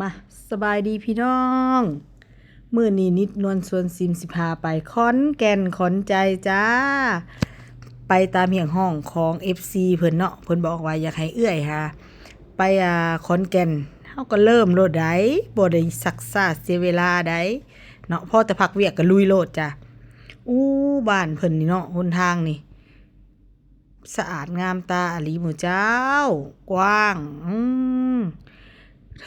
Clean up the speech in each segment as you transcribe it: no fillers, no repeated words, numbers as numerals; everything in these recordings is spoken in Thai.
มาสบายดีพี่น้องมื้อนี้นิดนวลสวนซิมสิพาไปขอนแก่นขอนใจจ้าไปตามเหียงห้องของ FC เพิ่นเนาะเพิ่นบอกว่าอยากให้เอื้อยค่ะไปขอนแก่นเฮาก็เริ่มโลดได้บ่ได้ซักซ่าเสียเวลาได้เนาะพอแต่พักเวียกก็ลุยโลดจ้ะอู้บ้านเพิ่นนี่เนาะหนทางนี่สะอาดงามตาอหลีหมู่เจ้ากว้าง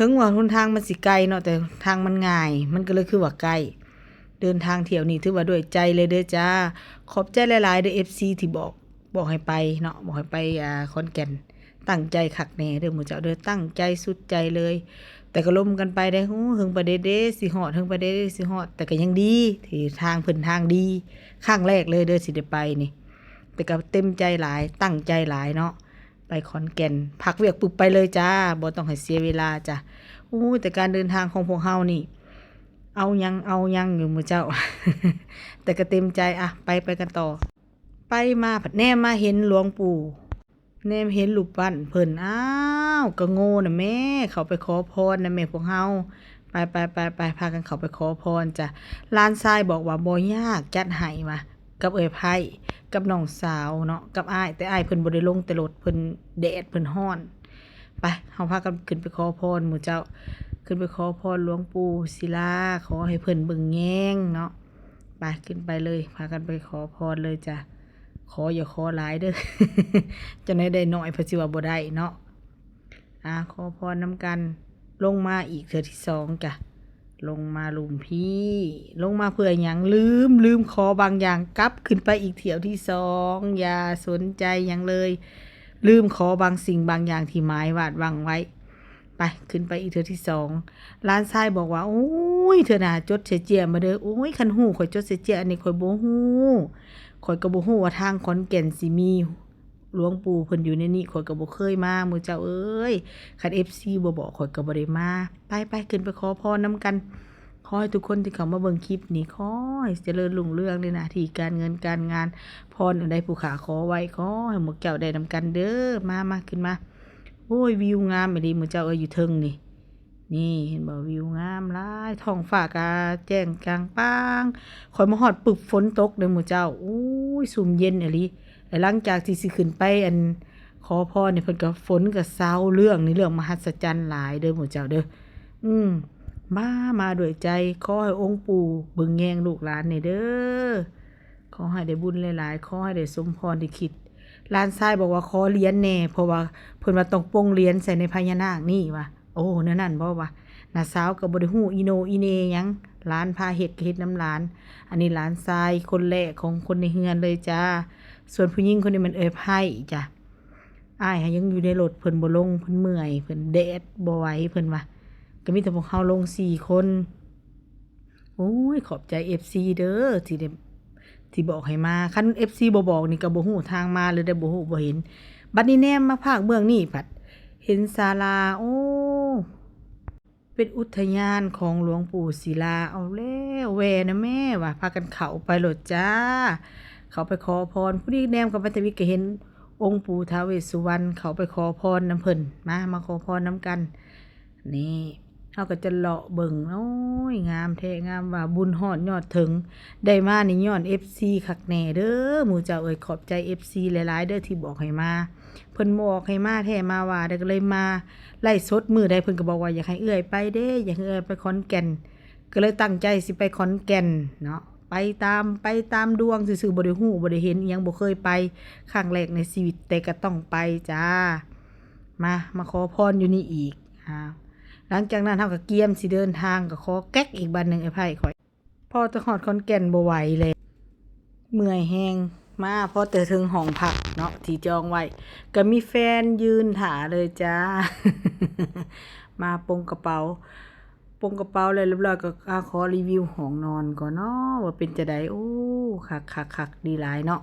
ถึงว่าหนทางมันสิไกลเนาะแต่ทางมันง่ายมันก็เลยคือว่าไกลเดินทางเที่ยวนี้ถือว่าด้วยใจเลยเด้อจ้าขอบใจหลายๆเด้อ FC ที่บอกให้ไปเนาะบอกให้ไปขอนแก่นตั้งใจคักแน่เด้อหมู่เจ้าเด้อตั้งใจสุดใจเลยแต่ก็ล้มกันไปได้ฮู้ถึงประเดเด้สิฮอดถึงประเดเด้สิฮอดแต่ก็ยังดีที่ทางเพิ่นทางดีครั้งแรกเลยเด้อสิได้ไปนี่แต่ก็เต็มใจหลายตั้งใจหลายเนาะไปขอนแก่นพักเวียกปุ๊บไปเลยจ้าบ่ต้องให้เสียเวลาจ้ะแต่การเดินทางของพวกเฮานี่เอายังอยู่หมู่เจ้า แต่ก็เต็มใจไปกันต่อไปมาผัดแนมมาเห็นหลวงปู่แนมเห็นรูปปั้นเพิ่นก็โง่น่ะแม่เขาไปขอพรนะแม่พวกเฮาไปพากันเขาไปขอพรจ้ะหลานชายบอกว่าบ่ยากจัดให้มากับเอ้ยไผกับน้องสาวเนาะกับอ้ายแต่อ้ายเพิ่นบ่ได้ลงแต่รถเพิ่นแดดเพิ่นร้อนไปเฮาพากันขึ้นไปขอพรหมู่เจ้าขึ้นไปขอพรหลวงปู่ศิลาขอให้เพิ่นเบิ่งแยงเนาะไปขึ้นไปเลยพากันไปขอพรเลยจ้ะขออย่าขอหลายเด้อ จะได้น้อยเพราะสิว่าบ่ได้เนาะขอพรนำกันลงมาอีกเทื่อที่สองจ้ะลงมาลุมพี่ลงมาเพื่อหยังลืมขอบางอย่างกลับขึ้นไปอีกเที่ยวที่สองอย่าสนใจหยังเลยลืมขอบางสิ่งบางอย่างที่หมายวาดหวังไว้ไปขึ้นไปอีกเทื่อที่สองร้านชายบอกว่าโอ้ยเธอน่ะจดเสียเจียมาเด้อโอ้ยคันหูข่อยจดเสียเจียอันนี้ข่อยบ่ฮู้ข่อยก็บ่ฮู้ว่าทางขอนแก่นสิมีหลวงปู่เพิ่นอยู่ในนี้ข่อยก็บ่เคยมาหมู่เจ้าเอ้ยคัน FC บ่บอกข่อยก็บ่ได้มาไปขึ้นไปขอพรนำกันขอให้ทุกคนที่เข้ามาเบิ่งคลิปนี้ขอให้เจริญรุ่งเรืองในหน้าที่การเงินการงานพรอันใดผู้ขาขอไว้ขอให้หมวกแก้วได้นำกันเด้อมาขึ้นมาโอ้ยวิวงามอีหลีหมู่เจ้าเอ้ยอยู่เทิงนี่เห็นบ่วิวงามหลายท้องฟ้าก็แจ้งกลางปางข่อยมาฮอดปึบฝนตกเด้อหมู่เจ้าอู้ยสุ่มเย็นอีหลีหลังจากที่สิขึ้นไปขอพรนี่เพิ่นก็ฝนก็เซาเรื่องนี่เรื่องมหัศจรรย์หลายเด้อหมู่เจ้าเด้ออืมมาด้วยใจขอให้องค์ปู่เบิ่งแยงลูกหลานนี่เด้อขอให้ได้บุญหลายๆขอให้ได้สมพรที่คิดหลานชายบอกว่าขอเหรียญแน่เพราะว่าเพิ่นว่าต้องโปงเหรียญใส่ในพญานาคนี่ว่ะโอ้นั่นบ่วะน้าสาวก็บ่ได้ฮู้อีโนอีเนหยังหลานพาเฮ็ดก็เฮ็ดนำหลานอันนี้หลานชายคนแรกของคนในเฮือนเลยจ้าส่วนผู้หญิงคนนี้มันเอ่ยไผจ้ะอ้ายยังอยู่ในรถเพิ่นบ่ลงเพิ่นเมื่อยเพิ่นแดดบ่ไหวเพิ่นว่าก็มีแต่พวกเฮาลง4คนโอ้ยขอบใจ FC เด้อที่บอกให้มาคัน FC บ่บอกนี่ก็บ่ฮู้ทางมาเลยได้บ่ฮู้บ่เห็นบัดนี้แนมมาภาคเมืองนี่ผัดเห็นศาลาโอ้เป็นอุทยานของหลวงปู่ศิลาเอาแล้วแหวนะแม่ว่ะพากันเข้าไปโลดจ้าเขาไปขอพรผู้นี้แนมกับปัตวิก็เห็นองค์ปู่ท้าวเวสสุวรรณเขาไปขอพรน้ำเพิ่นมาขอพรน้ำกันนี่เขาก็จะเลาะเบิ่งโอ้ยงามแท้งามว่าบุญฮอดยอดถึงได้มานี่ย้อน FC คักแน่เด้อหมู่เจ้าเอ้ยขอบใจ FC หลายๆเด้อที่บอกให้มาเพิ่นบอกให้มาแท้มาว่าได้ก็เลยมาไล่สดมื้อใดเพิ่นก็บอกว่าอยากให้เอื้อยไปเด้อยากให้เอื้อยไปขอนแก่นก็เลยตั้งใจสิไปขอนแก่นเนาะไปตามดวงซื่อๆบ่ได้ฮู้บ่ได้เห็นอิหยังบ่เคยไปครั้งแรกในชีวิตแต่ก็ต้องไปจ้ามาขอพรอยู่นี่อีกหลังจากนั้นเฮาก็เกียมสิเดินทางก็ขอแก๊กอีกบัดนึงไอ้ไผข่อยพอจะฮอดขอนแก่นบ่ไหวเลยเมื่อยแฮงมาพอแต่ถึงห้องพักเนาะที่จองไว้ก็มีแฟนยืนท่าเลยจ้า มาปงกระเป๋าเลยเรียบร้อยก็ขอรีวิวห้องนอนก่อนเนาะว่าเป็นจังได๋โอ้คักดีหลายเนาะ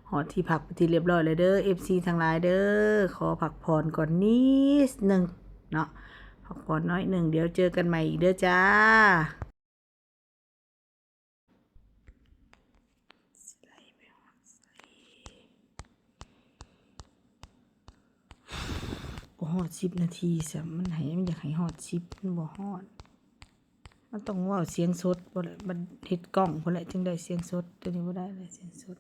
ฮอดที่พักเป็นที่เรียบร้อยเลยเด้อ FC ทั้งหลายเด้อขอพักผ่อนก่อนนิดนึงเนาะพักผ่อนน้อยหนึ่งเดี๋ยวเจอกันใหม่อีกเด้อจ้าโอ้ ฮอด10นาทีซะมันอยากให้ฮอด10มันบ่ฮอดมันต้องเว้าเสียงสดบ่ได้มันเฮ็ดกล้องพุ่นแหละจึงได้เสียงสดเดี๋ยวนี้บ่ได้เลยเสียงสด